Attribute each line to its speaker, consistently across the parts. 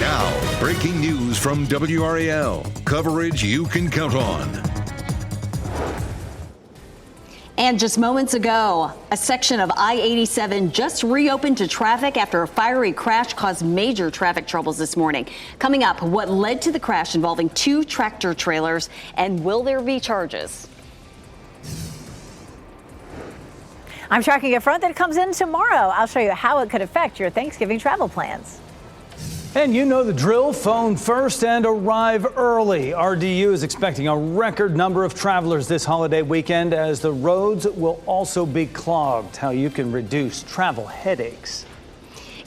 Speaker 1: Now, breaking news from WRAL. Coverage you can count on.
Speaker 2: And just moments ago, a section of I-87 just reopened to traffic after a fiery crash caused major traffic troubles this morning. Coming up, what led to the crash involving two tractor trailers, and will there be charges?
Speaker 3: I'm tracking a front that comes in tomorrow. I'll show you how it could affect your Thanksgiving travel plans.
Speaker 4: And you know the drill, phone first and arrive early. RDU is expecting a record number of travelers this holiday weekend as the roads will also be clogged. How you can reduce travel headaches.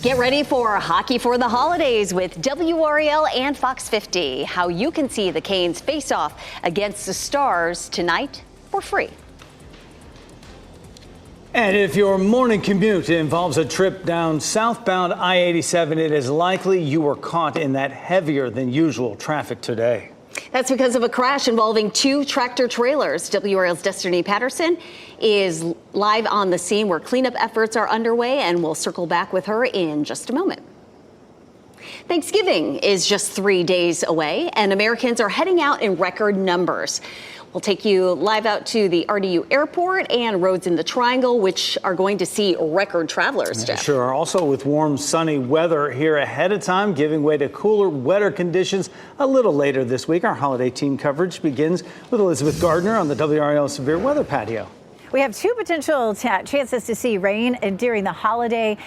Speaker 2: Get ready for Hockey for the Holidays with WRAL and Fox 50. How you can see the Canes face off against the Stars tonight for free.
Speaker 4: And if your morning commute involves a trip down southbound I-87, it is likely you were caught in that heavier than usual traffic today.
Speaker 2: That's because of a crash involving two tractor trailers. WRAL's Destiny Patterson is live on the scene where cleanup efforts are underway, and we'll circle back with her in just a moment. Thanksgiving is just 3 days away, and Americans are heading out in record numbers. We'll take you live out to the RDU airport and roads in the Triangle, which are going to see record travelers, Jeff.
Speaker 4: Sure. Also with warm, sunny weather here ahead of time, giving way to cooler, wetter conditions a little later this week. Our holiday team coverage begins with Elizabeth Gardner on the WRAL Severe Weather Patio.
Speaker 3: We have two potential chances to see rain during the holiday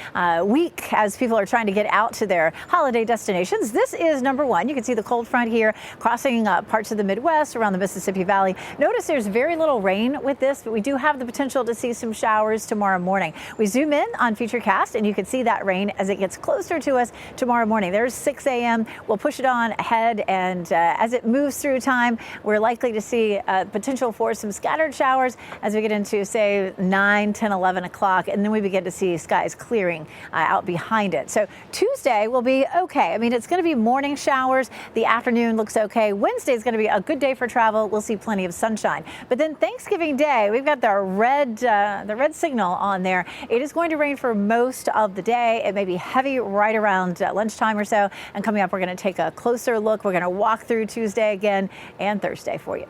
Speaker 3: week as people are trying to get out to their holiday destinations. This is number one. You can see the cold front here crossing parts of the Midwest around the Mississippi Valley. Notice there's very little rain with this, but we do have the potential to see some showers tomorrow morning. We zoom in on Futurecast and you can see that rain as it gets closer to us tomorrow morning. There's 6 a.m. We'll push it on ahead, and as it moves through time, we're likely to see potential for some scattered showers as we get into say 9, 10, 11 o'clock, and then we begin to see skies clearing out behind it. So Tuesday will be okay. I mean, it's going to be morning showers. The afternoon looks okay. Wednesday is going to be a good day for travel. We'll see plenty of sunshine. But then Thanksgiving Day, we've got the red signal on there. It is going to rain for most of the day. It may be heavy right around lunchtime or so. And coming up, we're going to take a closer look. We're going to walk through Tuesday again and Thursday for you.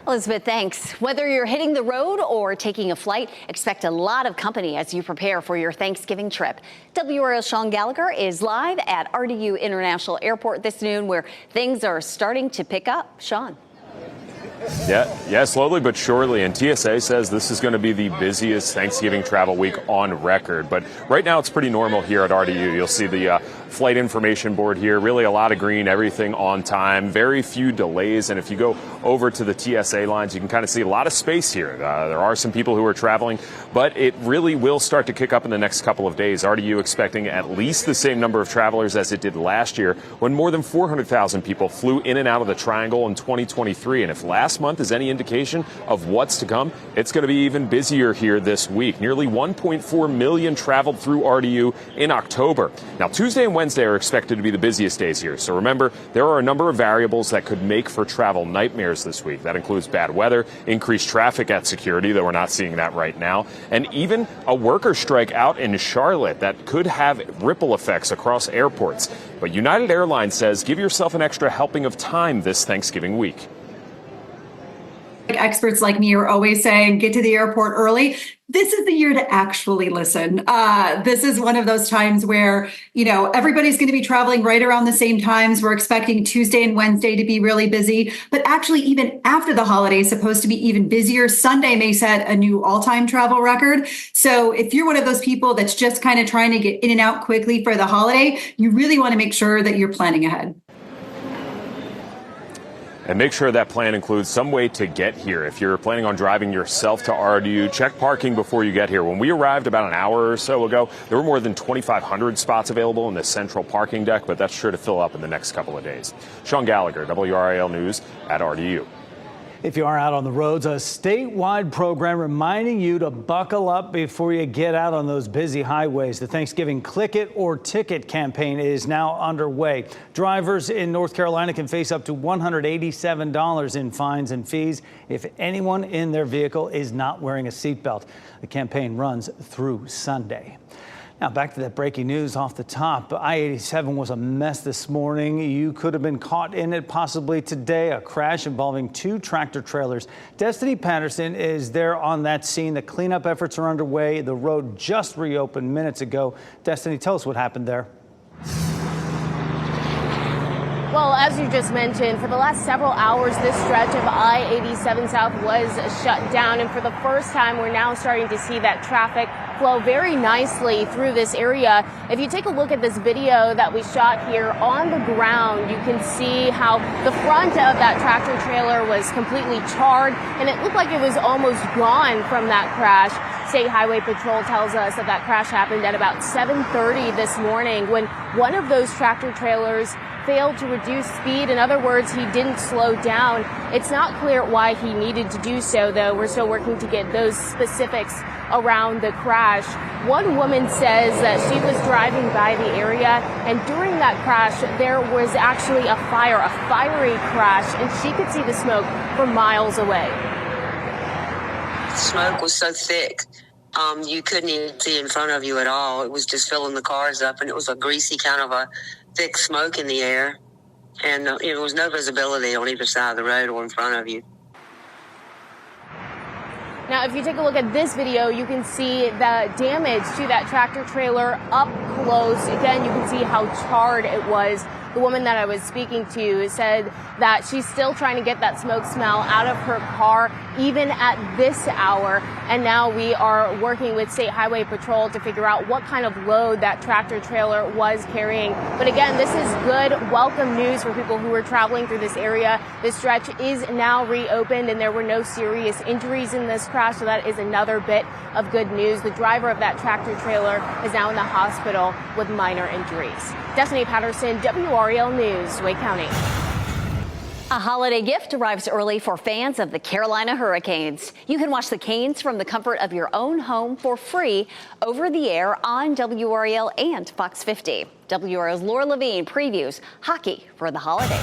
Speaker 2: Elizabeth, thanks. Whether you're hitting the road or taking a flight, expect a lot of company as you prepare for your Thanksgiving trip. WRAL's Sean Gallagher is live at RDU International Airport this noon, where things are starting to pick up. Sean.
Speaker 5: Yeah, slowly but surely. And TSA says this is going to be the busiest Thanksgiving travel week on record. But right now it's pretty normal here at RDU. You'll see the flight information board here. Really a lot of green, everything on time, very few delays. And if you go over to the TSA lines, you can kind of see a lot of space here. There are some people who are traveling, but it really will start to kick up in the next couple of days. RDU expecting at least the same number of travelers as it did last year, when more than 400,000 people flew in and out of the Triangle in 2023. And if last month is any indication of what's to come, it's going to be even busier here this week. Nearly 1.4 million traveled through RDU in October. Now, Tuesday and Wednesday are expected to be the busiest days here. So remember, there are a number of variables that could make for travel nightmares this week. That includes bad weather, increased traffic at security, though we're not seeing that right now, and even a worker strike out in Charlotte that could have ripple effects across airports. But United Airlines says give yourself an extra helping of time this Thanksgiving week.
Speaker 6: Experts like me are always saying, get to the airport early. This is the year to actually listen. This is one of those times where, everybody's going to be traveling right around the same times. We're expecting Tuesday and Wednesday to be really busy, but actually even after the holiday is supposed to be even busier. Sunday may set a new all-time travel record. So if you're one of those people that's just kind of trying to get in and out quickly for the holiday, you really want to make sure that you're planning ahead.
Speaker 5: And make sure that plan includes some way to get here. If you're planning on driving yourself to RDU, check parking before you get here. When we arrived about an hour or so ago, there were more than 2,500 spots available in the central parking deck, but that's sure to fill up in the next couple of days. Sean Gallagher, WRAL News at RDU.
Speaker 4: If you are out on the roads, a statewide program reminding you to buckle up before you get out on those busy highways. The Thanksgiving Click It or Ticket campaign is now underway. Drivers in North Carolina can face up to $187 in fines and fees if anyone in their vehicle is not wearing a seatbelt. The campaign runs through Sunday. Now back to that breaking news off the top. I-87 was a mess this morning. You could have been caught in it possibly today. A crash involving 2 tractor trailers. Destiny Patterson is there on that scene. The cleanup efforts are underway. The road just reopened minutes ago. Destiny, tell us what happened there.
Speaker 7: Well, as you just mentioned, for the last several hours, this stretch of I-87 South was shut down. And for the first time, we're now starting to see that traffic flow very nicely through this area. If you take a look at this video that we shot here on the ground, you can see how the front of that tractor trailer was completely charred, and it looked like it was almost gone from that crash. State Highway Patrol tells us that that crash happened at about 7:30 this morning when one of those tractor trailers failed to reduce speed. In other words, he didn't slow down. It's not clear why he needed to do so, though. We're still working to get those specifics around the crash. One woman says that she was driving by the area, and during that crash, there was actually a fiery crash, and she could see the smoke from miles away.
Speaker 8: Smoke was so thick, you couldn't even see in front of you at all. It was just filling the cars up, and it was a greasy kind of a thick smoke in the air, and there was no visibility on either side of the road or in front of you.
Speaker 7: Now, if you take a look at this video, you can see the damage to that tractor trailer up close. Again, you can see how charred it was. The woman that I was speaking to said that she's still trying to get that smoke smell out of her car, even at this hour. And now we are working with State Highway Patrol to figure out what kind of load that tractor trailer was carrying. But again, this is good, welcome news for people who are traveling through this area. This stretch is now reopened, and there were no serious injuries in this crash, so that is another bit of good news. The driver of that tractor trailer is now in the hospital with minor injuries. Destiny Patterson, WRAL News, Wake County.
Speaker 2: A holiday gift arrives early for fans of the Carolina Hurricanes. You can watch the Canes from the comfort of your own home for free over the air on WRAL and Fox 50. WRAL's Laura Levine previews hockey for the holidays.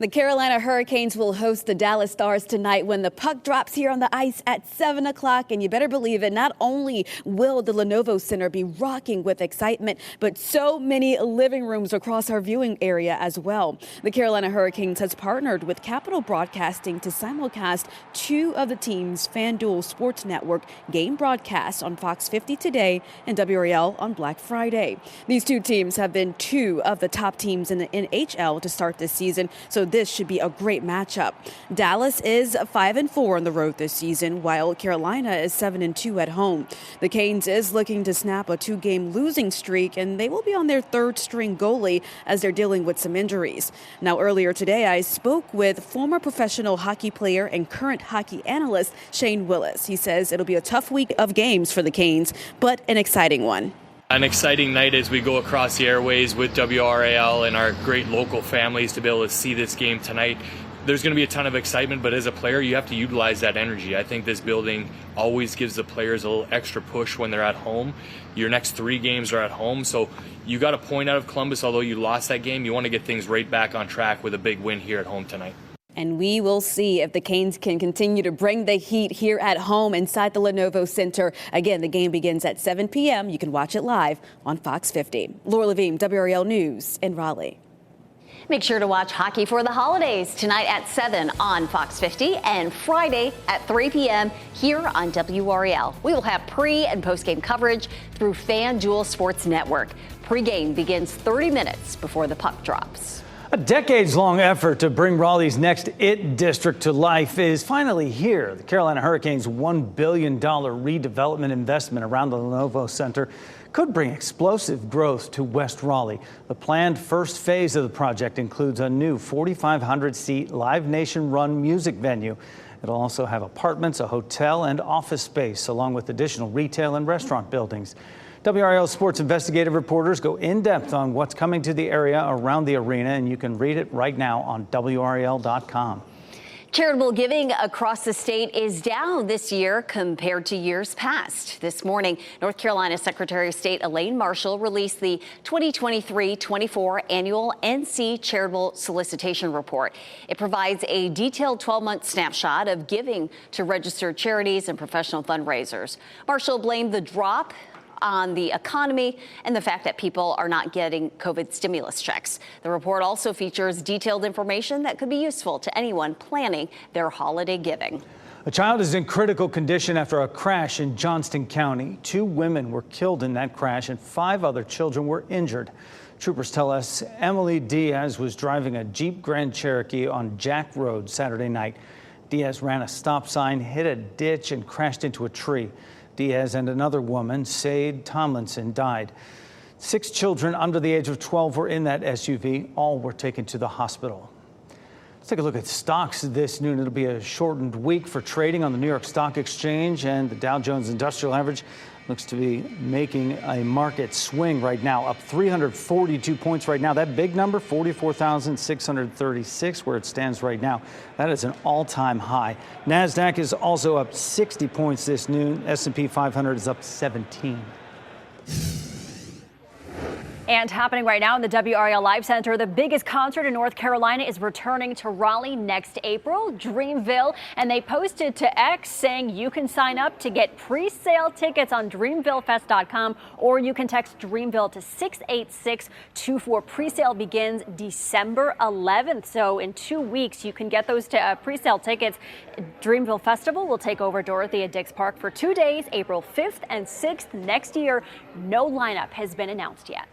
Speaker 9: The Carolina Hurricanes will host the Dallas Stars tonight when the puck drops here on the ice at 7 o'clock. And you better believe it, not only will the Lenovo Center be rocking with excitement, but so many living rooms across our viewing area as well. The Carolina Hurricanes has partnered with Capital Broadcasting to simulcast 2 of the team's FanDuel Sports Network game broadcasts on Fox 50 today and WRAL on Black Friday. These 2 teams have been 2 of the top teams in the NHL to start this season, so this should be a great matchup. Dallas is 5-4 on the road this season, while Carolina is 7-2 at home. The Canes is looking to snap a 2-game losing streak, and they will be on their 3rd-string goalie as they're dealing with some injuries. Now, earlier today, I spoke with former professional hockey player and current hockey analyst Shane Willis. He says it'll be a tough week of games for the Canes, but an exciting one.
Speaker 10: An exciting night as we go across the airways with WRAL and our great local families to be able to see this game tonight. There's going to be a ton of excitement, but as a player, you have to utilize that energy. I think this building always gives the players a little extra push when they're at home. Your next 3 games are at home, so you got a point out of Columbus. Although you lost that game, you want to get things right back on track with a big win here at home tonight.
Speaker 9: And we will see if the Canes can continue to bring the heat here at home inside the Lenovo Center. Again, the game begins at 7 p.m. You can watch it live on Fox 50. Laura Levine, WRAL News in Raleigh.
Speaker 2: Make sure to watch Hockey for the Holidays tonight at 7 on Fox 50 and Friday at 3 p.m. here on WRAL. We will have pre- and post-game coverage through FanDuel Sports Network. Pre-game begins 30 minutes before the puck drops.
Speaker 4: A decades-long effort to bring Raleigh's next IT district to life is finally here. The Carolina Hurricanes' $1 billion redevelopment investment around the Lenovo Center could bring explosive growth to West Raleigh. The planned first phase of the project includes a new 4,500-seat Live Nation-run music venue. It'll also have apartments, a hotel, and office space, along with additional retail and restaurant buildings. WRAL Sports investigative reporters go in-depth on what's coming to the area around the arena, and you can read it right now on WRAL.com.
Speaker 2: Charitable giving across the state is down this year compared to years past. This morning, North Carolina Secretary of State Elaine Marshall released the 2023-24 annual NC Charitable Solicitation Report. It provides a detailed 12-month snapshot of giving to registered charities and professional fundraisers. Marshall blamed the drop on the economy and the fact that people are not getting COVID stimulus checks. The report also features detailed information that could be useful to anyone planning their holiday giving.
Speaker 4: A child is in critical condition after a crash in Johnston County. 2 women were killed in that crash and 5 other children were injured. Troopers tell us Emily Diaz was driving a Jeep Grand Cherokee on Jack Road Saturday night. Diaz ran a stop sign, hit a ditch, and crashed into a tree. Diaz and another woman, Sade Tomlinson, died. 6 children under the age of 12 were in that SUV. All were taken to the hospital. Let's take a look at stocks this noon. It'll be a shortened week for trading on the New York Stock Exchange, and the Dow Jones Industrial Average looks to be making a market swing right now, up 342 points right now. That big number, 44,636, where it stands right now. That is an all-time high. NASDAQ is also up 60 points this noon. S&P 500 is up 17.
Speaker 3: And happening right now in the WRAL Live Center, the biggest concert in North Carolina is returning to Raleigh next April, Dreamville. And they posted to X saying you can sign up to get pre-sale tickets on DreamvilleFest.com, or you can text Dreamville to 68624. Pre-sale begins December 11th. So in 2 weeks, you can get those pre-sale tickets. Dreamville Festival will take over Dorothea Dix Park for 2 days, April 5th and 6th next year. No lineup has been announced yet.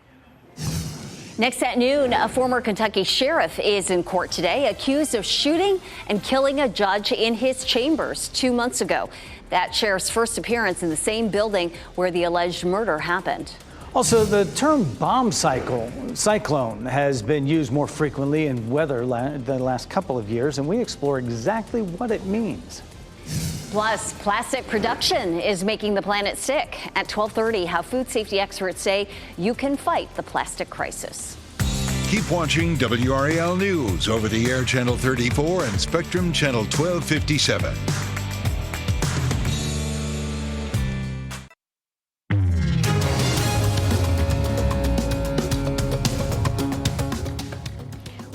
Speaker 2: Next at noon, a former Kentucky sheriff is in court today, accused of shooting and killing a judge in his chambers 2 months ago. That sheriff's first appearance in the same building where the alleged murder happened.
Speaker 4: Also, the term bomb cyclone has been used more frequently in weather the last couple of years, and we explore exactly what it means.
Speaker 2: Plus, plastic production is making the planet sick. At 12:30, how food safety experts say you can fight the plastic crisis.
Speaker 1: Keep watching WRAL News over the air Channel 34 and Spectrum Channel 1257.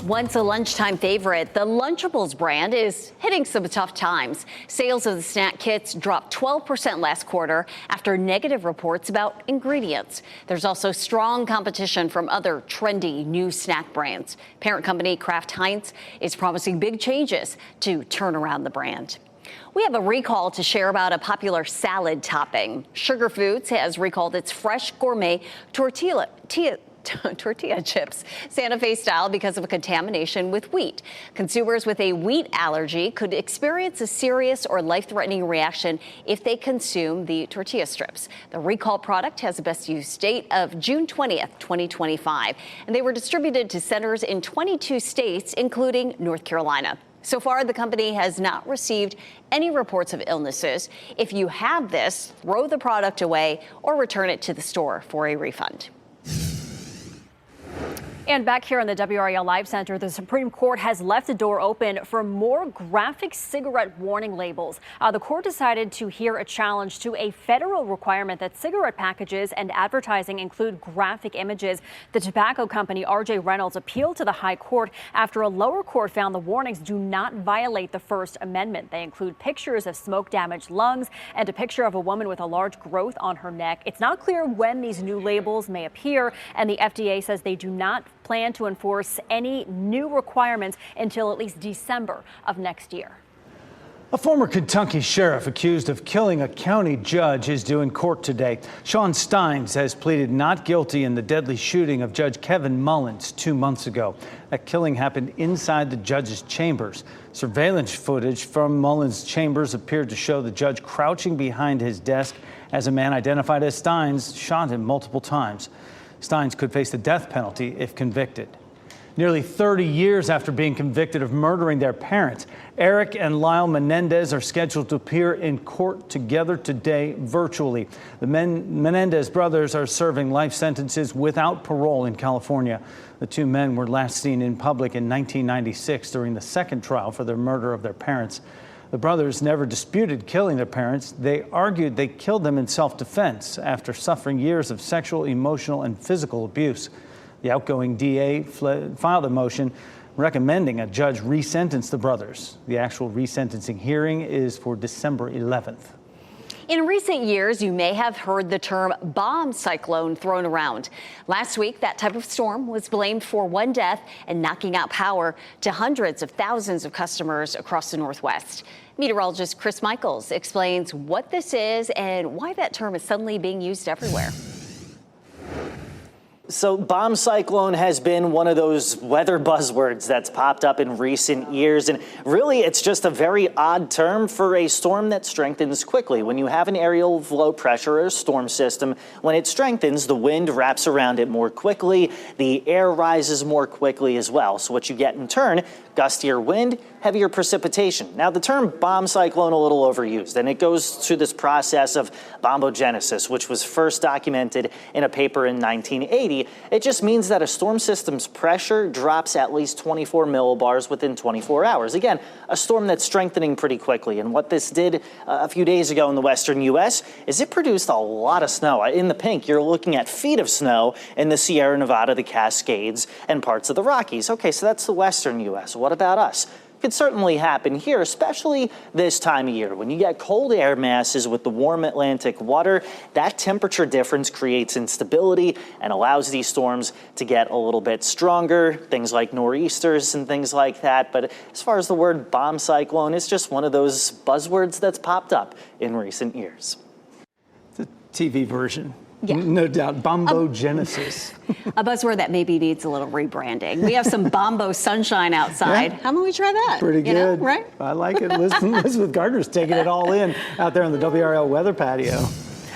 Speaker 2: Once a lunchtime favorite, the Lunchables brand is hitting some tough times. Sales of the snack kits dropped 12% last quarter after negative reports about ingredients. There's also strong competition from other trendy new snack brands. Parent company Kraft Heinz is promising big changes to turn around the brand. We have a recall to share about a popular salad topping. Sugar Foods has recalled its fresh gourmet tortilla chips, Santa Fe style, because of a contamination with wheat. Consumers with a wheat allergy could experience a serious or life-threatening reaction if they consume the tortilla strips. The recall product has a best use date of June 20th, 2025, and they were distributed to centers in 22 states, including North Carolina. So far, the company has not received any reports of illnesses. If you have this, throw the product away or return it to the store for a refund.
Speaker 3: And back here in the WRAL Live Center, the Supreme Court has left the door open for more graphic cigarette warning labels. The court decided to hear a challenge to a federal requirement that cigarette packages and advertising include graphic images. The tobacco company R.J. Reynolds appealed to the high court after a lower court found the warnings do not violate the First Amendment. They include pictures of smoke-damaged lungs and a picture of a woman with a large growth on her neck. It's not clear when these new labels may appear, and the FDA says they do not plan to enforce any new requirements until at least December of next year.
Speaker 4: A former Kentucky sheriff accused of killing a county judge is due in court today. Sean Steins has pleaded not guilty in the deadly shooting of Judge Kevin Mullins 2 months ago. That killing happened inside the judge's chambers. Surveillance footage from Mullins' chambers appeared to show the judge crouching behind his desk as a man identified as Steins shot him multiple times. Steins could face the death penalty if convicted. Nearly 30 years after being convicted of murdering their parents, Eric and Lyle Menendez are scheduled to appear in court together today virtually. The Menendez brothers are serving life sentences without parole in California. The 2 men were last seen in public in 1996 during the second trial for the murder of their parents. The brothers never disputed killing their parents. They argued they killed them in self-defense after suffering years of sexual, emotional, and physical abuse. The outgoing DA filed a motion recommending a judge resentence the brothers. The actual resentencing hearing is for December 11th.
Speaker 2: In recent years, you may have heard the term bomb cyclone thrown around. Last week, that type of storm was blamed for one death and knocking out power to hundreds of thousands of customers across the Northwest. Meteorologist Chris Michaels explains what this is and why that term is suddenly being used everywhere.
Speaker 11: So bomb cyclone has been one of those weather buzzwords that's popped up in recent years. And really, it's just a very odd term for a storm that strengthens quickly. When you have an area of low pressure or a storm system, when it strengthens, the wind wraps around it more quickly. The air rises more quickly as well. So what you get in turn, gustier wind, heavier precipitation. Now, the term bomb cyclone a little overused, and it goes through this process of bombogenesis, which was first documented in a paper in 1980. It just means that a storm system's pressure drops at least 24 millibars within 24 hours. Again, a storm that's strengthening pretty quickly. And what this did a few days ago in the western U.S. is it produced a lot of snow. In the pink, you're looking at feet of snow in the Sierra Nevada, the Cascades, and parts of the Rockies. Okay, so that's the western U.S. What about us? Could certainly happen here, especially this time of year. When you get cold air masses with the warm Atlantic water, that temperature difference creates instability and allows these storms to get a little bit stronger, things like nor'easters and things like that. But as far as the word bomb cyclone, it's just one of those buzzwords that's popped up in recent years.
Speaker 4: The TV version.
Speaker 2: Yeah.
Speaker 4: No doubt. Bombogenesis.
Speaker 2: A buzzword that maybe needs a little rebranding. We have some Bombo sunshine outside.
Speaker 4: Yeah.
Speaker 2: How about we try that?
Speaker 4: Pretty good.
Speaker 2: You know, right?
Speaker 4: I like it. Elizabeth Gardner's taking it all in out there on the WRAL weather patio.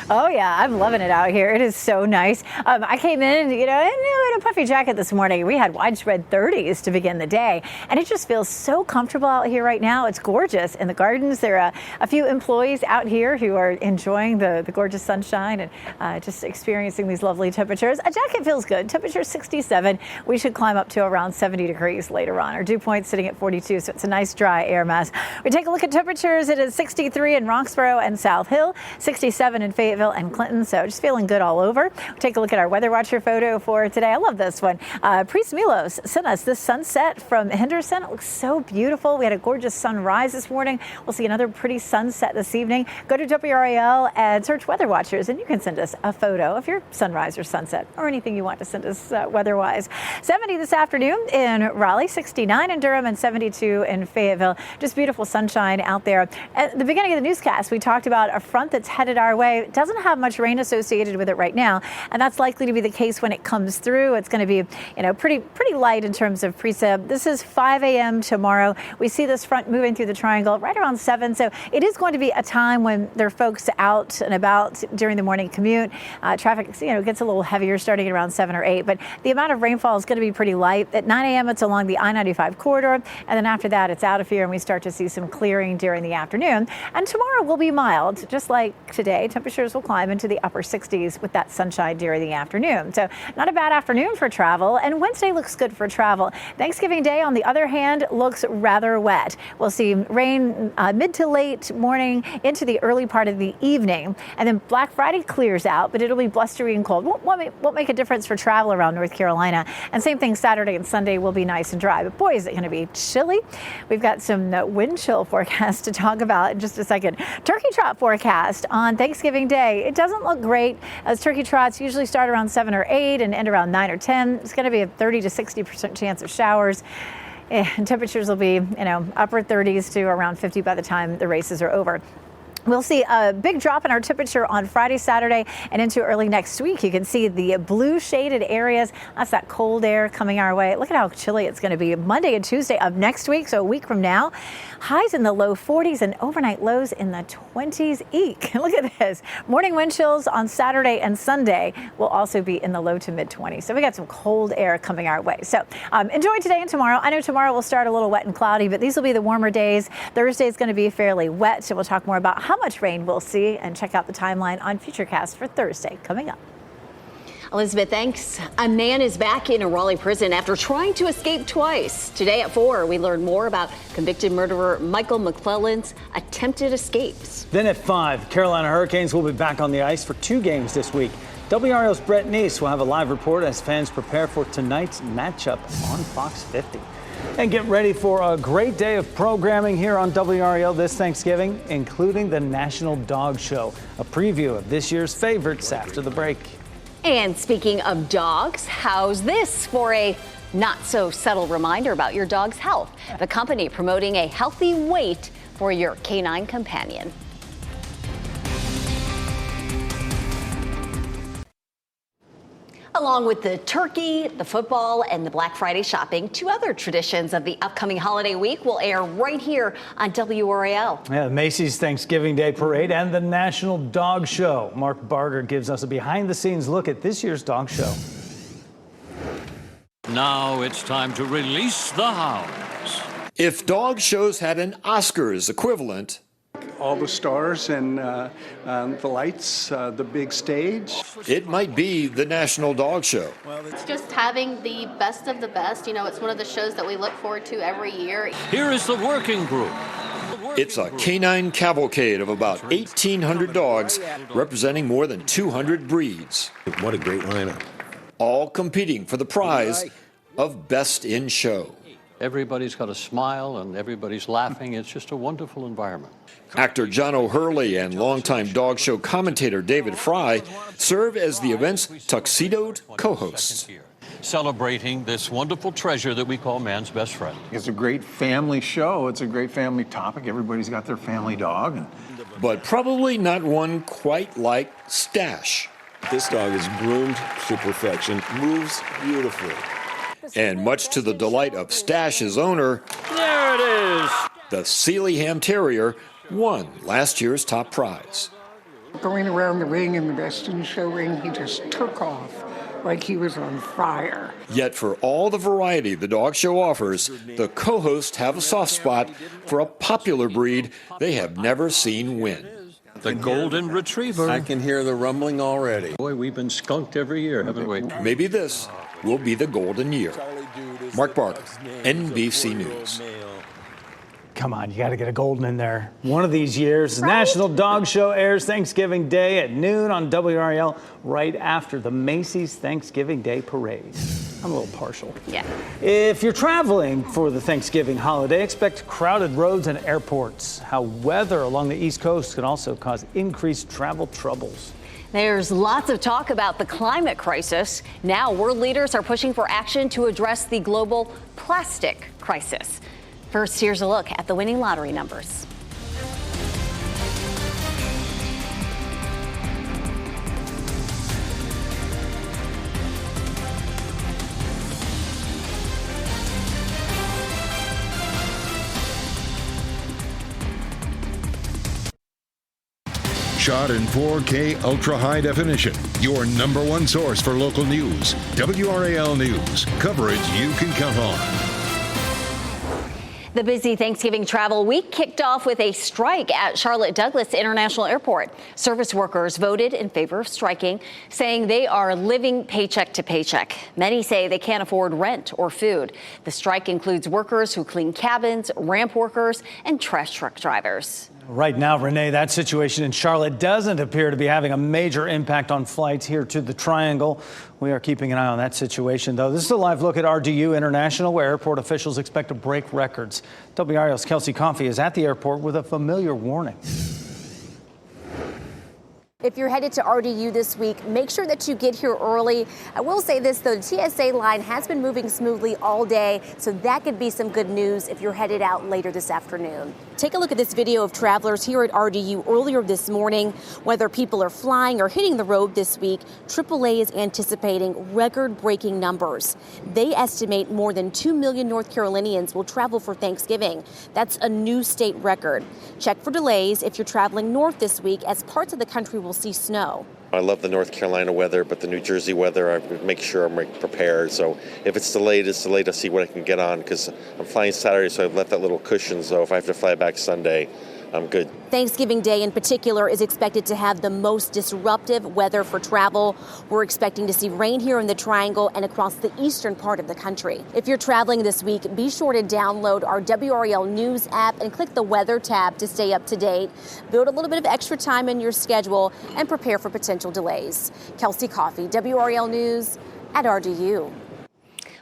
Speaker 3: Oh, yeah, I'm loving it out here. It is so nice. I came in, in a puffy jacket this morning. We had widespread 30s to begin the day, and it just feels so comfortable out here right now. It's gorgeous in the gardens. There are a few employees out here who are enjoying the gorgeous sunshine and just experiencing these lovely temperatures. A jacket feels good. Temperature 67. We should climb up to around 70 degrees later on. Our dew point sitting at 42, so it's a nice dry air mass. We take a look at temperatures. It is 63 in Roxborough and South Hill, 67 in Fayetteville and Clinton, so just feeling good all over. Take a look at our Weather Watcher photo for today. I love this one. Priest Milos sent us this sunset from Henderson. It looks so beautiful. We had a gorgeous sunrise this morning. We'll see another pretty sunset this evening. Go to WRAL and search Weather Watchers, and you can send us a photo of your sunrise or sunset or anything you want to send us weather-wise. 70 this afternoon in Raleigh, 69 in Durham, and 72 in Fayetteville. Just beautiful sunshine out there. At the beginning of the newscast, we talked about a front that's headed our way. It doesn't have much rain associated with it right now, and that's likely to be the case when it comes through. It's going to be, pretty light in terms of precip. This is 5 a.m. tomorrow. We see this front moving through the triangle right around 7, so it is going to be a time when there are folks out and about during the morning commute. Traffic, gets a little heavier starting at around 7 or 8, but the amount of rainfall is going to be pretty light. At 9 a.m., it's along the I-95 corridor, and then after that, it's out of here, and we start to see some clearing during the afternoon. And tomorrow will be mild, just like today. Temperatures will climb into the upper 60s with that sunshine during the afternoon. So not a bad afternoon for travel, and Wednesday looks good for travel. Thanksgiving Day, on the other hand, looks rather wet. We'll see rain mid to late morning into the early part of the evening, and then Black Friday clears out, but it'll be blustery and cold. Won't make a difference for travel around North Carolina. And same thing, Saturday and Sunday will be nice and dry, but boy, is it going to be chilly. We've got some wind chill forecast to talk about in just a second. Turkey trot forecast on Thanksgiving Day. It doesn't look great, as turkey trots usually start around 7 or 8 and end around 9 or 10. It's going to be a 30 to 60% chance of showers. And temperatures will be, upper 30s to around 50 by the time the races are over. We'll see a big drop in our temperature on Friday, Saturday, and into early next week. You can see the blue shaded areas. That's that cold air coming our way. Look at how chilly it's going to be Monday and Tuesday of next week, so a week from now. Highs in the low 40s and overnight lows in the 20s. Eek. Look at this. Morning wind chills on Saturday and Sunday will also be in the low to mid 20s. So we got some cold air coming our way. So enjoy today and tomorrow. I know tomorrow will start a little wet and cloudy, but these will be the warmer days. Thursday is going to be fairly wet, so we'll talk more about how much rain we'll see and check out the timeline on Futurecast for Thursday coming up.
Speaker 2: Elizabeth, thanks. A man is back in a Raleigh prison after trying to escape twice. Today at 4, we learn more about convicted murderer Michael McClellan's attempted escapes.
Speaker 4: Then at 5, Carolina Hurricanes will be back on the ice for 2 games this week. WRAL's Brett Neese will have a live report as fans prepare for tonight's matchup on Fox 50. And get ready for a great day of programming here on WRAL this Thanksgiving, including the National Dog Show. A preview of this year's favorites after the break.
Speaker 2: And speaking of dogs, how's this for a not so subtle reminder about your dog's health? The company promoting a healthy weight for your canine companion. Along with the turkey, the football, and the Black Friday shopping, two other traditions of the upcoming holiday week will air right here on WRAL.
Speaker 4: Yeah, the Macy's Thanksgiving Day Parade and the National Dog Show. Mark Barger gives us a behind-the-scenes look at this year's dog show.
Speaker 12: Now it's time to release the hounds.
Speaker 13: If dog shows had an Oscars equivalent,
Speaker 14: all the stars and the lights, the big stage,
Speaker 13: it might be the National Dog Show.
Speaker 15: It's just having the best of the best. You know, it's one of the shows that we look forward to every year.
Speaker 12: Here is the working group.
Speaker 13: It's a canine cavalcade of about 1,800 dogs representing more than 200 breeds.
Speaker 16: What a great lineup.
Speaker 13: All competing for the prize of Best in Show.
Speaker 12: Everybody's got a smile and everybody's laughing. It's just a wonderful environment.
Speaker 13: Actor John O'Hurley and longtime dog show commentator David Fry serve as the event's tuxedoed co-hosts.
Speaker 12: Celebrating this wonderful treasure that we call man's best friend.
Speaker 17: It's a great family show. It's a great family topic. Everybody's got their family dog.
Speaker 13: But probably not one quite like Stash.
Speaker 16: This dog is groomed to perfection, moves beautifully.
Speaker 13: And much to the delight of Stash's owner,
Speaker 12: there it is.
Speaker 13: The Sealyham Terrier won last year's top prize.
Speaker 18: Going around the ring in the Best in Show ring, he just took off like he was on fire.
Speaker 13: Yet for all the variety the dog show offers, the co-hosts have a soft spot for a popular breed they have never seen win.
Speaker 12: The Golden Retriever.
Speaker 16: I can hear the rumbling already.
Speaker 12: Boy, we've been skunked every year, haven't we?
Speaker 13: Maybe this will be the golden year. Mark Barger, NBC News.
Speaker 4: Come on, you got to get a golden in there. One of these years, the National Dog Show airs Thanksgiving Day at noon on WRAL, right after the Macy's Thanksgiving Day Parade. I'm a little partial.
Speaker 2: Yeah.
Speaker 4: If you're traveling for the Thanksgiving holiday, expect crowded roads and airports. How weather along the East Coast can also cause increased travel troubles.
Speaker 2: There's lots of talk about the climate crisis. Now, world leaders are pushing for action to address the global plastic crisis. First, here's a look at the winning lottery numbers.
Speaker 1: Shot in 4K ultra high definition. Your number one source for local news. WRAL News. Coverage you can count on.
Speaker 2: The busy Thanksgiving travel week kicked off with a strike at Charlotte Douglas International Airport. Service workers voted in favor of striking, saying they are living paycheck to paycheck. Many say they can't afford rent or food. The strike includes workers who clean cabins, ramp workers, and trash truck drivers.
Speaker 4: Right now, Renee, that situation in Charlotte doesn't appear to be having a major impact on flights here to the Triangle. We are keeping an eye on that situation, though. This is a live look at RDU International, where airport officials expect to break records. WRAL's Kelsey Coffey is at the airport with a familiar warning.
Speaker 19: If you're headed to RDU this week, make sure that you get here early. I will say this, though, the TSA line has been moving smoothly all day, so that could be some good news if you're headed out later this afternoon. Take a look at this video of travelers here at RDU earlier this morning. Whether people are flying or hitting the road this week, AAA is anticipating record-breaking numbers. They estimate more than 2 million North Carolinians will travel for Thanksgiving. That's a new state record. Check for delays if you're traveling north this week, as parts of the country will see snow.
Speaker 20: I love the North Carolina weather, but the New Jersey weather, I make sure I'm prepared. So if it's delayed, it's delayed to see what I can get on, because I'm flying Saturday, so I've left that little cushion. So if I have to fly back Sunday, I'm good.
Speaker 19: Thanksgiving Day in particular is expected to have the most disruptive weather for travel. We're expecting to see rain here in the Triangle and across the eastern part of the country. If you're traveling this week, be sure to download our WRAL News app and click the weather tab to stay up to date. Build a little bit of extra time in your schedule and prepare for potential delays. Kelsey Coffey, WRAL News at RDU.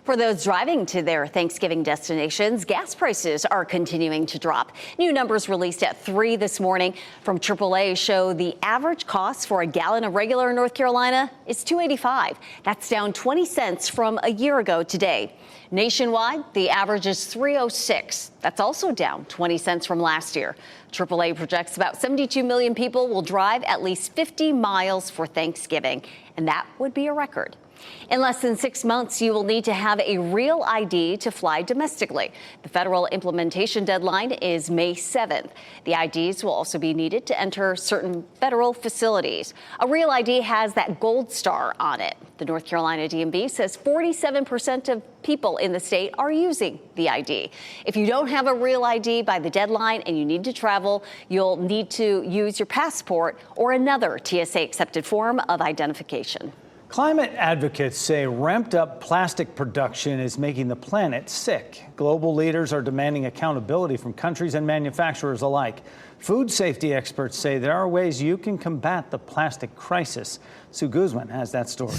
Speaker 2: For those driving to their Thanksgiving destinations, gas prices are continuing to drop. New numbers released at 3 this morning from AAA show the average cost for a gallon of regular in North Carolina is $2.85. That's down 20 cents from a year ago today. Nationwide, the average is $3.06. That's also down 20 cents from last year. AAA projects about 72 million people will drive at least 50 miles for Thanksgiving, and that would be a record. In less than 6 months, you will need to have a real ID to fly domestically. The federal implementation deadline is May 7th. The IDs will also be needed to enter certain federal facilities. A real ID has that gold star on it. The North Carolina DMV says 47% of people in the state are using the ID. If you don't have a real ID by the deadline and you need to travel, you'll need to use your passport or another TSA accepted form of identification.
Speaker 4: Climate advocates say ramped up plastic production is making the planet sick. Global leaders are demanding accountability from countries and manufacturers alike. Food safety experts say there are ways you can combat the plastic crisis. Sue Guzman has that story.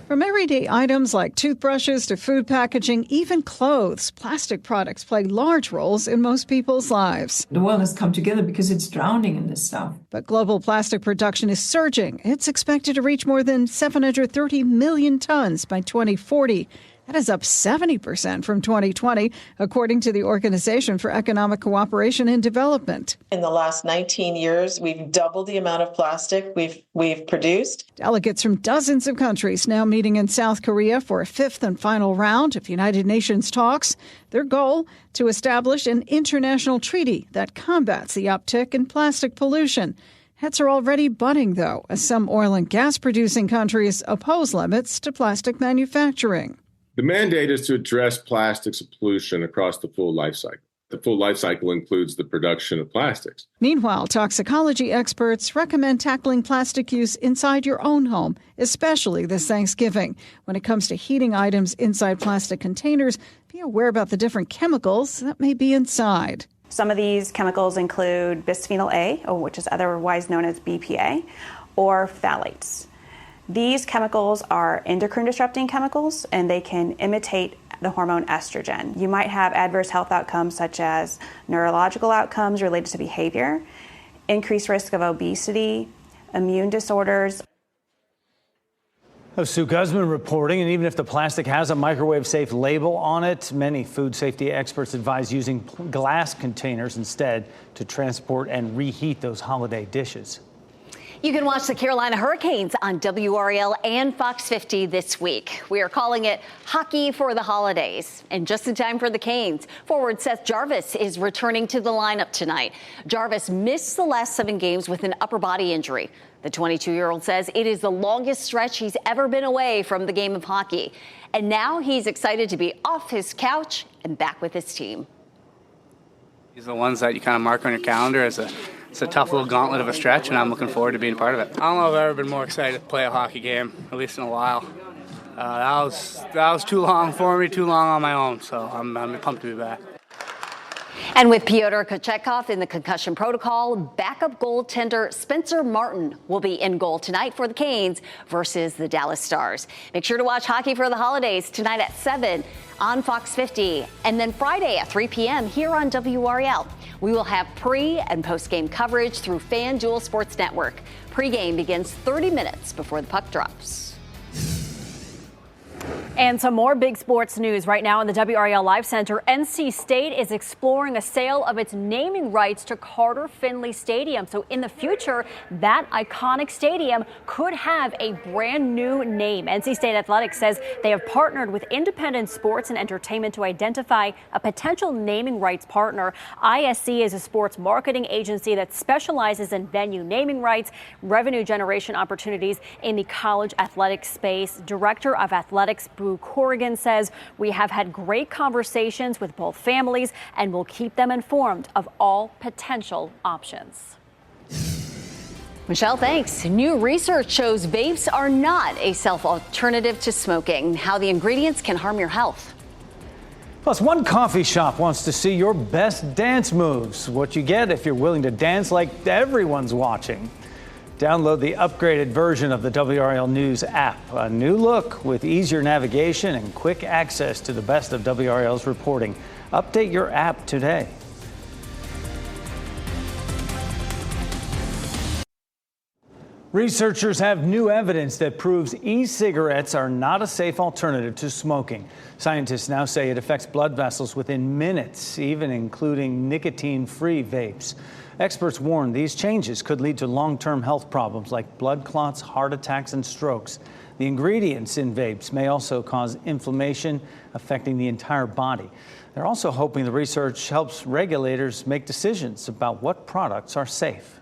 Speaker 21: From everyday items like toothbrushes to food packaging, even clothes, plastic products play large roles in most people's lives.
Speaker 22: The world has come together because it's drowning in this stuff.
Speaker 21: But global plastic production is surging. It's expected to reach more than 730 million tons by 2040. That is up 70% from 2020, according to the Organization for Economic Cooperation and Development.
Speaker 23: In the last 19 years, we've doubled the amount of plastic we've produced.
Speaker 21: Delegates from dozens of countries now meeting in South Korea for a fifth and final round of United Nations talks. Their goal, to establish an international treaty that combats the uptick in plastic pollution. Heads are already butting, though, as some oil and gas producing countries oppose limits to plastic manufacturing.
Speaker 24: The mandate is to address plastics pollution across the full life cycle. The full life cycle includes the production of plastics.
Speaker 21: Meanwhile, toxicology experts recommend tackling plastic use inside your own home, especially this Thanksgiving. When it comes to heating items inside plastic containers, be aware about the different chemicals that may be inside.
Speaker 25: Some of these chemicals include bisphenol A, which is otherwise known as BPA, or phthalates. These chemicals are endocrine disrupting chemicals, and they can imitate the hormone estrogen. You might have adverse health outcomes such as neurological outcomes related to behavior, increased risk of obesity, immune disorders.
Speaker 4: Sue Guzman reporting, and even if the plastic has a microwave-safe label on it, many food safety experts advise using glass containers instead to transport and reheat those holiday dishes.
Speaker 2: You can watch the Carolina Hurricanes on WRAL and Fox 50 this week. We are calling it Hockey for the Holidays. And just in time for the Canes, forward Seth Jarvis is returning to the lineup tonight. Jarvis missed the last 7 games with an upper body injury. The 22-year-old says it is the longest stretch he's ever been away from the game of hockey. And now he's excited to be off his couch and back with his team.
Speaker 26: These are the ones that you kind of mark on your calendar as it's a tough little gauntlet of a stretch, and I'm looking forward to being part of it. I don't know if I've ever been more excited to play a hockey game, at least in a while. That was too long for me, too long on my own, so I'm pumped to be back.
Speaker 2: And with Pyotr Kochetkov in the concussion protocol, backup goaltender Spencer Martin will be in goal tonight for the Canes versus the Dallas Stars. Make sure to watch Hockey for the Holidays tonight at 7 on Fox 50, and then Friday at 3 p.m. here on WRAL. We will have pre- and post-game coverage through FanDuel Sports Network. Pre-game begins 30 minutes before the puck drops.
Speaker 27: And some more big sports news right now in the WRAL Live Center. NC State is exploring a sale of its naming rights to Carter Finley Stadium. So in the future, that iconic stadium could have a brand new name. NC State Athletics says they have partnered with Independent Sports and Entertainment to identify a potential naming rights partner. ISC is a sports marketing agency that specializes in venue naming rights, revenue generation opportunities in the college athletic space. Director of Athletics, Boo Corrigan, says we have had great conversations with both families and will keep them informed of all potential options.
Speaker 2: Michelle, thanks. New research shows vapes are not a safe alternative to smoking. How the ingredients can harm your health.
Speaker 4: Plus, one coffee shop wants to see your best dance moves. What you get if you're willing to dance like everyone's watching. Download the upgraded version of the WRAL News app. A new look with easier navigation and quick access to the best of WRAL's reporting. Update your app today. Researchers have new evidence that proves e-cigarettes are not a safe alternative to smoking. Scientists now say it affects blood vessels within minutes, even including nicotine-free vapes. Experts warn these changes could lead to long-term health problems like blood clots, heart attacks, and strokes. The ingredients in vapes may also cause inflammation, affecting the entire body. They're also hoping the research helps regulators make decisions about what products are safe.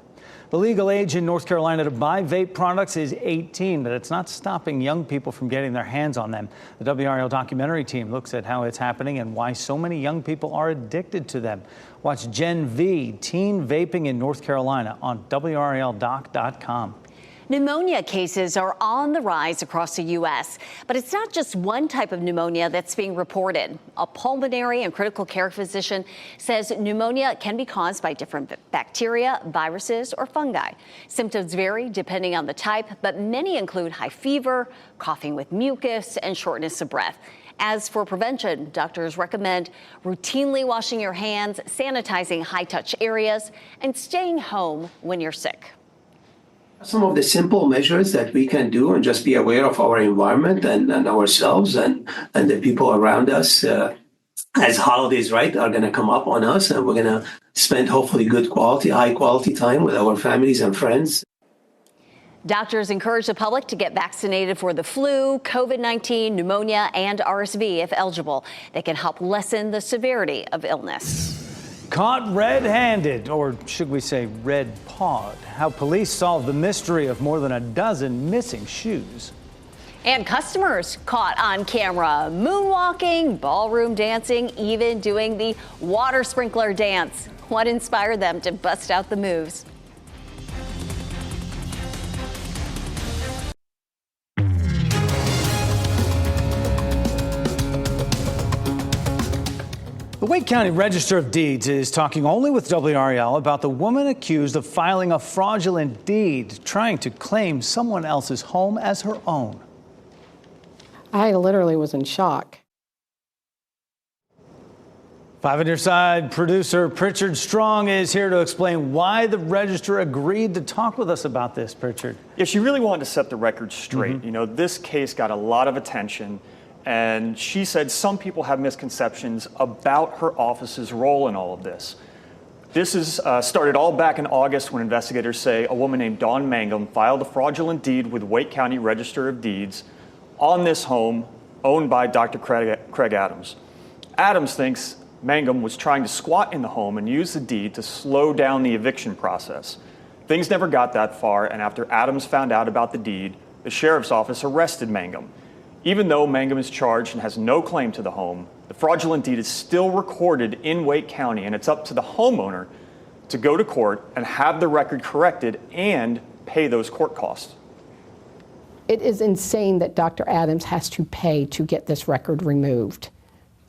Speaker 4: The legal age in North Carolina to buy vape products is 18, but it's not stopping young people from getting their hands on them. The WRAL documentary team looks at how it's happening and why so many young people are addicted to them. Watch Gen V, Teen Vaping in North Carolina on WRALdoc.com.
Speaker 2: Pneumonia cases are on the rise across the U.S., but it's not just one type of pneumonia that's being reported. A pulmonary and critical care physician says pneumonia can be caused by different bacteria, viruses, or fungi. Symptoms vary depending on the type, but many include high fever, coughing with mucus, and shortness of breath. As for prevention, doctors recommend routinely washing your hands, sanitizing high-touch areas, and staying home when you're sick.
Speaker 5: Some of the simple measures that we can do and just be aware of our environment and ourselves and the people around us as holidays, right, are going to come up on us, and we're going to spend hopefully good quality, high quality time with our families and friends.
Speaker 2: Doctors encourage the public to get vaccinated for the flu, COVID-19, pneumonia, and RSV if eligible. They can help lessen the severity of illness.
Speaker 4: Caught red-handed, or should we say red-pawed, how police solved the mystery of more than a dozen missing shoes.
Speaker 2: And customers caught on camera, moonwalking, ballroom dancing, even doing the water sprinkler dance. What inspired them to bust out the moves?
Speaker 4: The Wake County Register of Deeds is talking only with WRAL about the woman accused of filing a fraudulent deed, trying to claim someone else's home as her own.
Speaker 6: I literally was in shock.
Speaker 4: 5 on your side, producer Pritchard Strong is here to explain why the Register agreed to talk with us about this, Pritchard.
Speaker 7: Yeah, she really wanted to set the record straight. You know, this case got a lot of attention. And she said some people have misconceptions about her office's role in all of this. This is started all back in August when investigators say a woman named Dawn Mangum filed a fraudulent deed with Wake County Register of Deeds on this home owned by Dr. Craig Adams. Adams thinks Mangum was trying to squat in the home and use the deed to slow down the eviction process. Things never got that far, and after Adams found out about the deed, the sheriff's office arrested Mangum. Even though Mangum is charged and has no claim to the home, the fraudulent deed is still recorded in Wake County, and it's up to the homeowner to go to court and have the record corrected and pay those court costs.
Speaker 6: It is insane that Dr. Adams has to pay to get this record removed.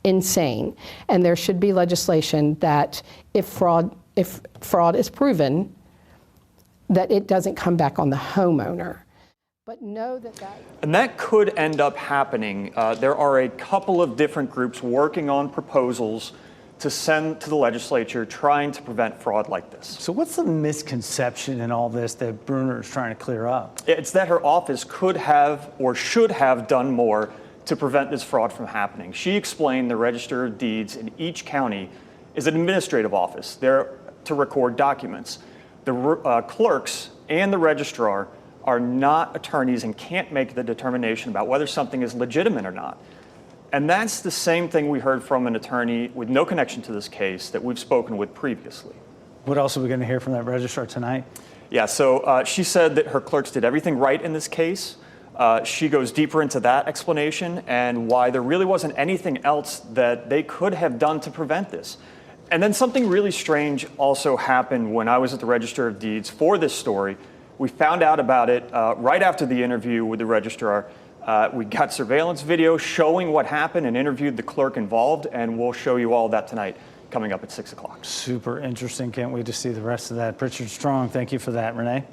Speaker 6: Insane. And there should be legislation that if fraud is proven, that it doesn't come back on the homeowner. But know that
Speaker 7: And that could end up happening. There are a couple of different groups working on proposals to send to the legislature trying to prevent fraud like this.
Speaker 4: So what's the misconception in all this that Bruner is trying to clear up?
Speaker 7: It's that her office could have or should have done more to prevent this fraud from happening. She explained the Register of Deeds in each county is an administrative office. They're to record documents. The clerks and the registrar are not attorneys and can't make the determination about whether something is legitimate or not. And that's the same thing we heard from an attorney with no connection to this case that we've spoken with previously.
Speaker 4: What else are we going to hear from that registrar tonight?
Speaker 7: Yeah, so she said that her clerks did everything right in this case. She goes deeper into that explanation and why there really wasn't anything else that they could have done to prevent this. And then something really strange also happened when I was at the Register of Deeds for this story. We found out about it right after the interview with the registrar. We got surveillance video showing what happened and interviewed the clerk involved, and we'll show you all that tonight coming up at 6 o'clock.
Speaker 4: Super interesting. Can't wait to see the rest of that. Pritchard Strong, thank you for that, Renee.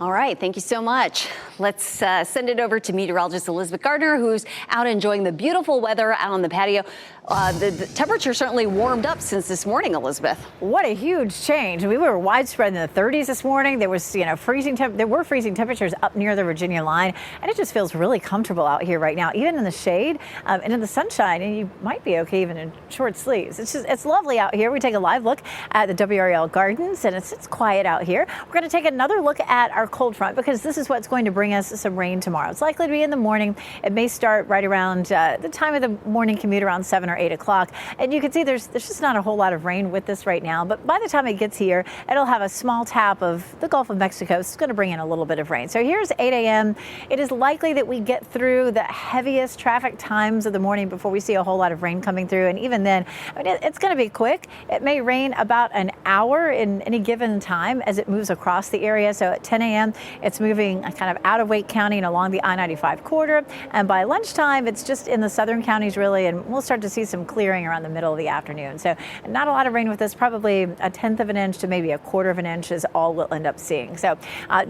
Speaker 2: All right, thank you so much. Let's send it over to meteorologist Elizabeth Gardner, who's out enjoying the beautiful weather out on the patio. The temperature certainly warmed up since this morning, Elizabeth.
Speaker 3: What a huge change. We were widespread in the 30s this morning. There was, freezing temperatures up near the Virginia line, and it just feels really comfortable out here right now, even in the shade and in the sunshine. And you might be okay even in short sleeves. It's lovely out here. We take a live look at the WRAL Gardens, and it's quiet out here. We're going to take another look at our cold front because this is what's going to bring us some rain tomorrow. It's likely to be in the morning. It may start right around the time of the morning commute, around 7 or 8 o'clock. And you can see there's just not a whole lot of rain with this right now. But by the time it gets here, it'll have a small tap of the Gulf of Mexico. It's going to bring in a little bit of rain. So here's 8 a.m. It is likely that we get through the heaviest traffic times of the morning before we see a whole lot of rain coming through. And even then, it's going to be quick. It may rain about an hour in any given time as it moves across the area. So at 10 a.m., it's moving kind of out of Wake County and along the I-95 corridor. And by lunchtime, it's just in the southern counties, really. And we'll start to see some clearing around the middle of the afternoon. So not a lot of rain with this, probably 1/10 of an inch to maybe 1/4 of an inch is all we'll end up seeing. So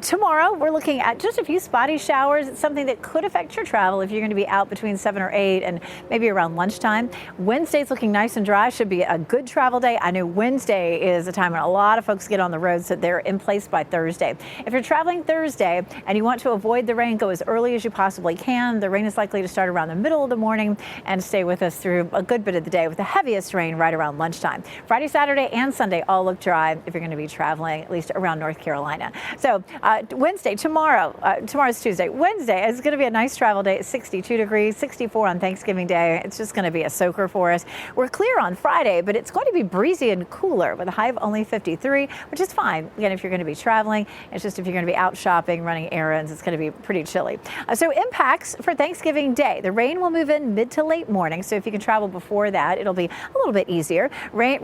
Speaker 3: tomorrow we're looking at just a few spotty showers. It's something that could affect your travel if you're going to be out between 7 or 8 and maybe around lunchtime. Wednesday's looking nice and dry. Should be a good travel day. I know Wednesday is a time when a lot of folks get on the road, so they're in place by Thursday. If you're traveling Thursday and you want to avoid the rain, go as early as you possibly can. The rain is likely to start around the middle of the morning and stay with us through a good bit of the day, with the heaviest rain right around lunchtime. Friday, Saturday, and Sunday all look dry if you're going to be traveling at least around North Carolina. So Wednesday, tomorrow's Tuesday. Wednesday is going to be a nice travel day at 62 degrees, 64 on Thanksgiving Day. It's just going to be a soaker for us. We're clear on Friday, but it's going to be breezy and cooler with a high of only 53, which is fine. Again, if you're going to be traveling, it's just if you're going to be out shopping, running errands, it's going to be pretty chilly. So impacts for Thanksgiving Day. The rain will move in mid to late morning. So if you can travel before that, it'll be a little bit easier. Rain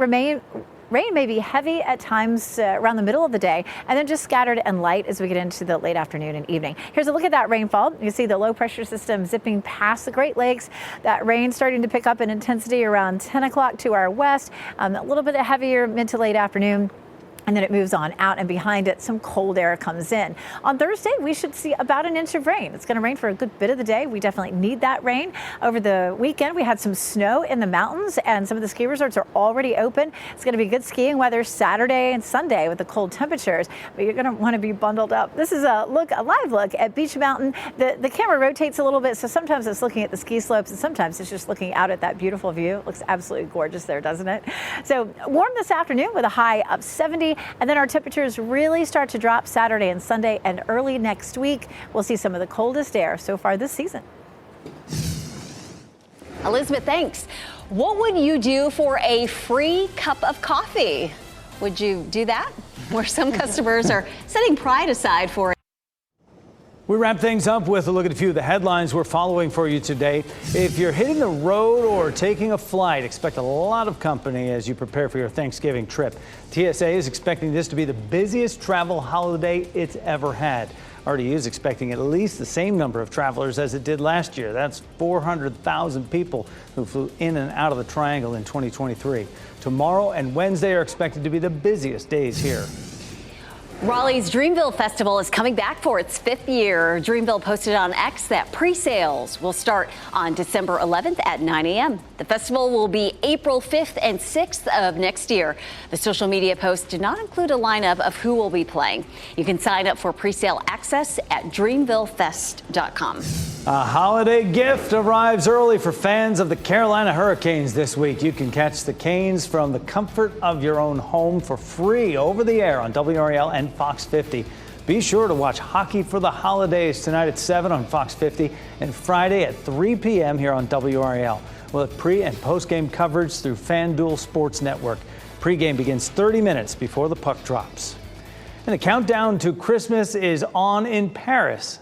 Speaker 3: may be heavy at times around the middle of the day, and then just scattered and light as we get into the late afternoon and evening. Here's a look at that rainfall. You see the low pressure system zipping past the Great Lakes. That rain starting to pick up in intensity around 10 o'clock to our west. A little bit heavier mid to late afternoon. And then it moves on out, and behind it, some cold air comes in. On Thursday, we should see about an inch of rain. It's going to rain for a good bit of the day. We definitely need that rain. Over the weekend, we had some snow in the mountains, and some of the ski resorts are already open. It's going to be good skiing weather Saturday and Sunday with the cold temperatures, but you're going to want to be bundled up. This is a live look at Beach Mountain. The camera rotates a little bit, so sometimes it's looking at the ski slopes, and sometimes it's just looking out at that beautiful view. It looks absolutely gorgeous there, doesn't it? So warm this afternoon with a high of 70. And then our temperatures really start to drop Saturday and Sunday, and early next week, we'll see some of the coldest air so far this season.
Speaker 2: Elizabeth, thanks. What would you do for a free cup of coffee? Would you do that? Where some customers are setting pride aside for it.
Speaker 4: We wrap things up with a look at a few of the headlines we're following for you today. If you're hitting the road or taking a flight, expect a lot of company as you prepare for your Thanksgiving trip. TSA is expecting this to be the busiest travel holiday it's ever had. RDU is expecting at least the same number of travelers as it did last year. That's 400,000 people who flew in and out of the Triangle in 2023. Tomorrow and Wednesday are expected to be the busiest days here.
Speaker 2: Raleigh's Dreamville Festival is coming back for its 5th year. Dreamville posted on X that pre-sales will start on December 11th at 9 a.m. The festival will be April 5th and 6th of next year. The social media post did not include a lineup of who will be playing. You can sign up for pre-sale access at dreamvillefest.com.
Speaker 4: A holiday gift arrives early for fans of the Carolina Hurricanes this week. You can catch the Canes from the comfort of your own home for free over the air on WRAL and Fox 50. Be sure to watch Hockey for the Holidays tonight at 7 on Fox 50 and Friday at 3 p.m. here on WRAL. We'll have pre- and post-game coverage through FanDuel Sports Network. Pre-game begins 30 minutes before the puck drops. And the countdown to Christmas is on in Paris.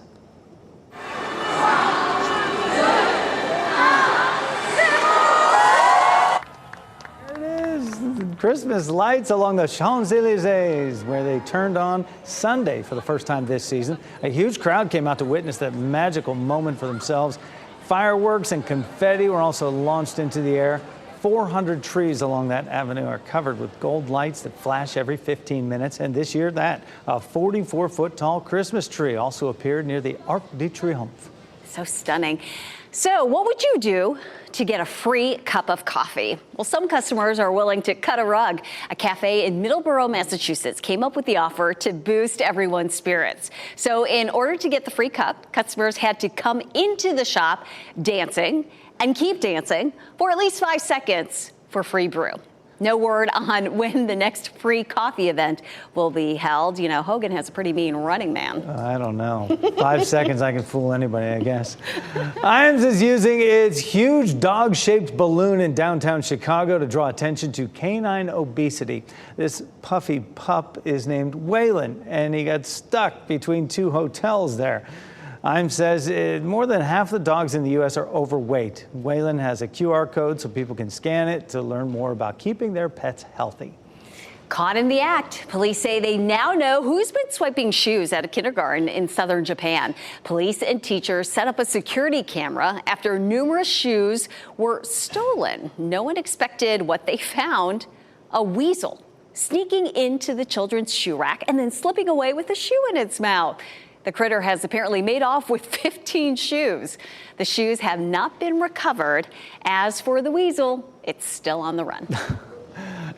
Speaker 4: Christmas lights along the Champs-Élysées, where they turned on Sunday for the first time this season. A huge crowd came out to witness that magical moment for themselves. Fireworks and confetti were also launched into the air. 400 trees along that avenue are covered with gold lights that flash every 15 minutes. And this year, a 44-foot tall Christmas tree also appeared near the Arc de Triomphe.
Speaker 2: So stunning. So what would you do to get a free cup of coffee? Well, some customers are willing to cut a rug. A cafe in Middleborough, Massachusetts came up with the offer to boost everyone's spirits. So in order to get the free cup, customers had to come into the shop dancing and keep dancing for at least 5 seconds for free brew. No word on when the next free coffee event will be held. You know, Hogan has a pretty mean running man.
Speaker 4: I don't know. 5 seconds, I can fool anybody, I guess. IAMS is using its huge dog-shaped balloon in downtown Chicago to draw attention to canine obesity. This puffy pup is named Waylon, and he got stuck between 2 hotels there. IAMS says more than half the dogs in the U.S. are overweight. Waylon has a QR code so people can scan it to learn more about keeping their pets healthy.
Speaker 2: Caught in the act. Police say they now know who's been swiping shoes at a kindergarten in southern Japan. Police and teachers set up a security camera after numerous shoes were stolen. No one expected what they found: a weasel sneaking into the children's shoe rack and then slipping away with a shoe in its mouth. The critter has apparently made off with 15 shoes. The shoes have not been recovered. As for the weasel, it's still on the run.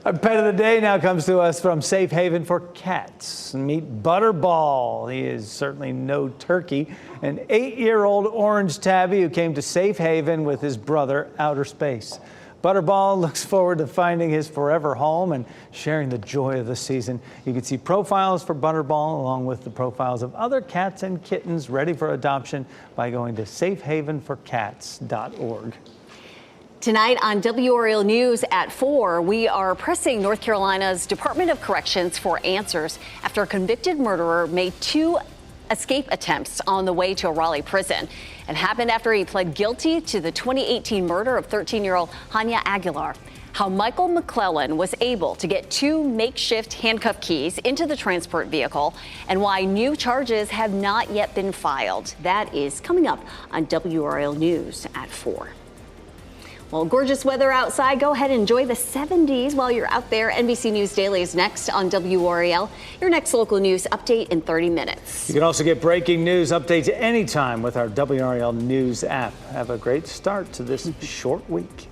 Speaker 4: Our pet of the day now comes to us from Safe Haven for Cats. Meet Butterball. He is certainly no turkey. An 8-year-old orange tabby who came to Safe Haven with his brother, Outer Space. Butterball looks forward to finding his forever home and sharing the joy of the season. You can see profiles for Butterball along with the profiles of other cats and kittens ready for adoption by going to safehavenforcats.org.
Speaker 2: Tonight on WRAL News at 4, we are pressing North Carolina's Department of Corrections for answers after a convicted murderer made 2 escape attempts on the way to a Raleigh prison. It happened after he pled guilty to the 2018 murder of 13-year-old Hania Aguilar. How Michael McClellan was able to get 2 makeshift handcuff keys into the transport vehicle and why new charges have not yet been filed. That is coming up on WRAL News at 4. Well, gorgeous weather outside. Go ahead and enjoy the 70s while you're out there. NBC News Daily is next on WRAL. Your next local news update in 30 minutes.
Speaker 4: You can also get breaking news updates anytime with our WRAL News app. Have a great start to this short week.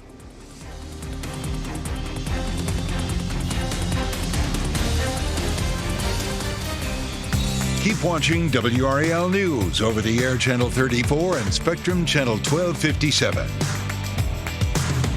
Speaker 1: Keep watching WRAL News over the air Channel 34 and Spectrum Channel 1257.